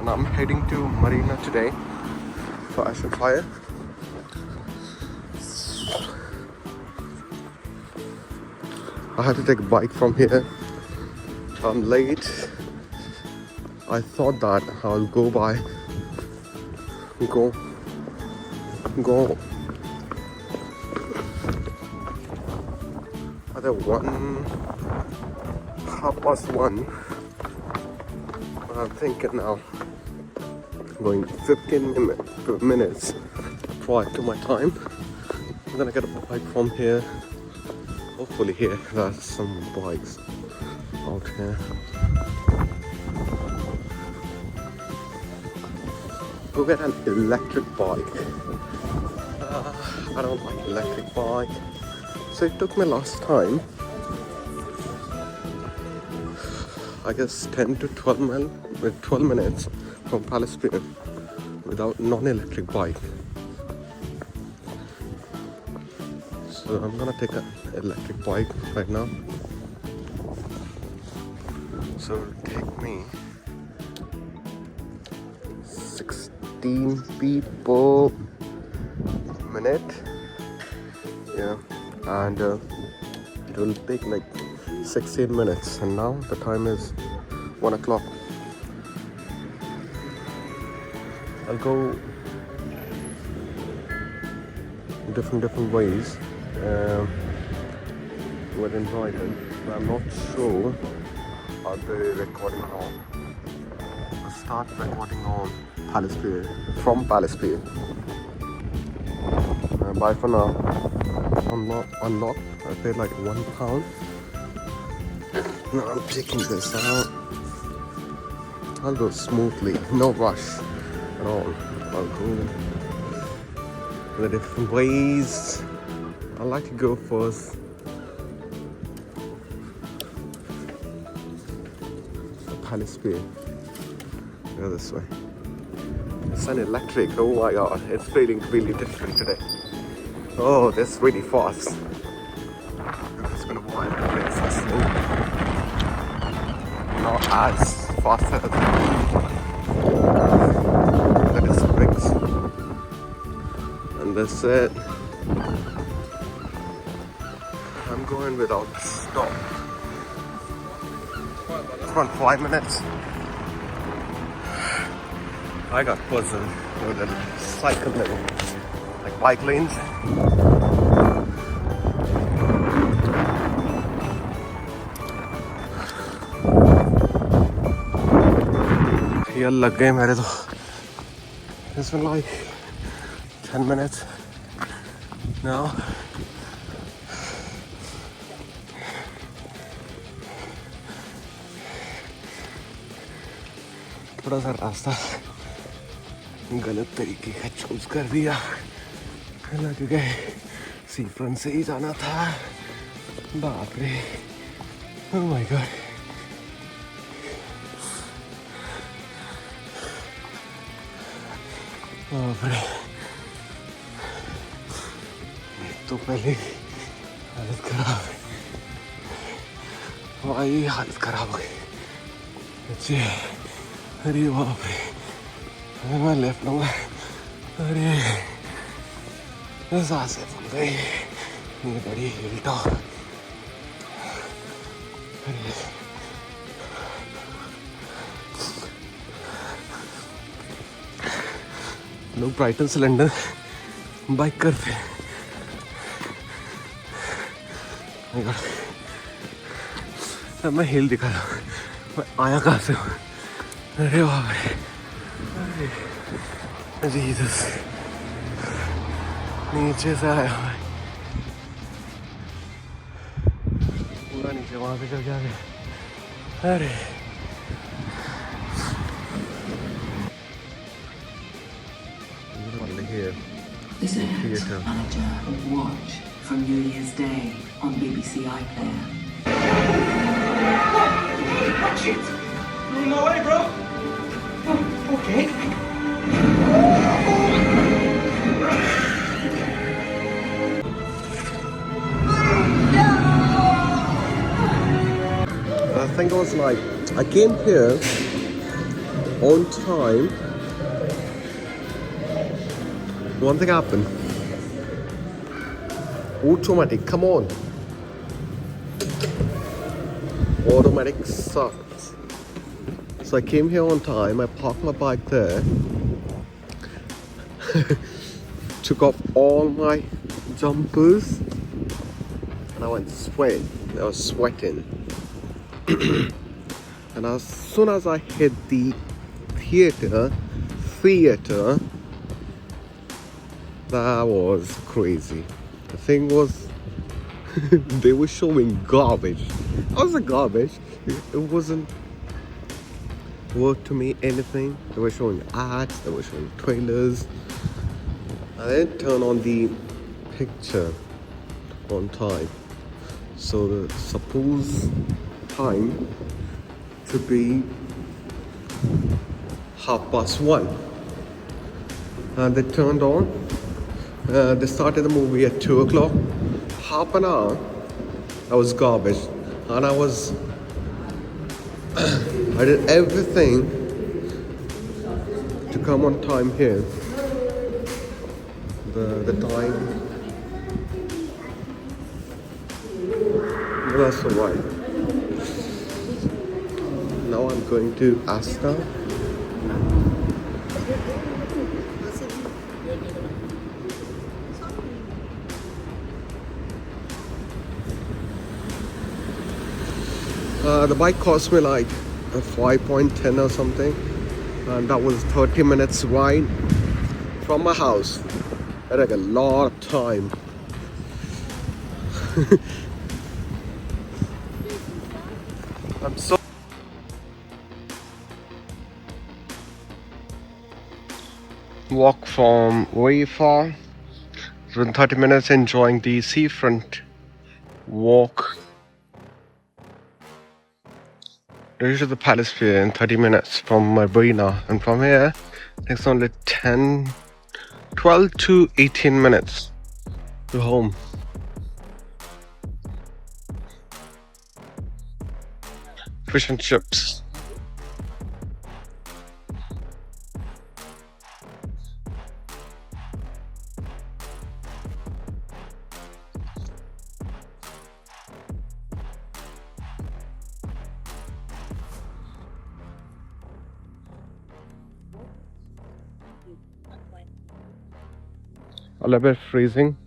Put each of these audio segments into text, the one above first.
and I'm heading to Marina today for Ocean Fire. I had to take a bike from here. I'm late. I thought that I'll go at 1:30. But I'm thinking now going 15 minutes prior to my time. I'm gonna get a bike from here. Hopefully here there's some bikes out here. We'll get an electric bike. I don't like electric bike. So it took me last time, I guess 10 to 12 minutes from Palace Pier without non-electric bike. So I'm gonna take an electric bike right now. So it'll take me 16 people minute. Yeah. And it will take like 16 minutes, and now the time is 1 o'clock. I'll go different ways within Brighton, but I'm not sure how they're recording on. I'll start recording on Palace Pier, from Palace Pier. Bye for now. Unlock. I paid like £1. Now I'm taking this out. I'll go smoothly, no rush at all. I'll go the different ways. I like to go first. Palace Pier. Go this way. It's an electric. Oh my god, it's feeling really different today. Oh, that's really fast. I'm just gonna wind the brakes and slow. Not as fast as the disc brakes. And that's it. I'm going without stop. It's around 5 minutes. I got puzzled with the cycle level, like bike lanes. Here लग गए मेरे तो. It's been like 10 minutes now. थोड़ा सा रास्ता गलत तरीके का चूज कर दिया. लग गए सीफ्रंट से ही जाना था. बाप रे. Oh my god. बाप रे. तो पहले हालत खराब है. भाई हालत खराब हो गई. अच्छे. अरे बाप रे. अगर मैं लेफ्ट लूँगा. अरे सांसें फूल गई. ये बड़ी हिल टॉप. लोग ब्राइटन से लंदन बाइक करते हैं. अब मैं हिल दिखा रहा हूँ. मैं आया कहाँ से हूँ. अरे बाप रे. जीसस. नीचे से आया हूँ. पूरा नीचे वहाँ से चल के आ गया. अरे This theatre manager watch from New Year's Day on BBC iPlayer. Watch it! No way, bro! Oh, okay. The thing was like, I came here on time, one thing happened. Automatic, come on. Automatic sucks. So I came here on time, I parked my bike there, took off all my jumpers, and I went sweat. I was sweating. And as soon as I hit the theater, that was crazy. The thing was, they were showing garbage. I was like garbage. It wasn't worth to me anything. They were showing ads, they were showing trailers. I didn't turn on the picture on time. So the supposed time to be 1:30. And they turned on. They started the movie at 2 o'clock. Half an hour, I was garbage. And I did everything to come on time here. The time, that's alright. Now I'm going to Asta. The bike cost me like 5.10 or something, and that was 30 minutes ride from my house. That took a lot of time. I'm so walk from very far. Within 30 minutes enjoying the seafront walk. Reach to the Palace Pier in 30 minutes from my Marina, and from here it's only 12 to 18 minutes to home. Fish and chips. A little bit freezing.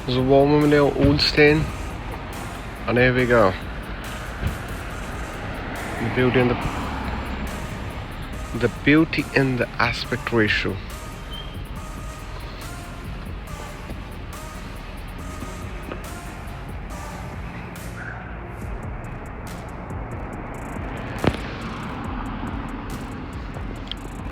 There's a warm little old stain, and here we go. The beauty in the aspect ratio.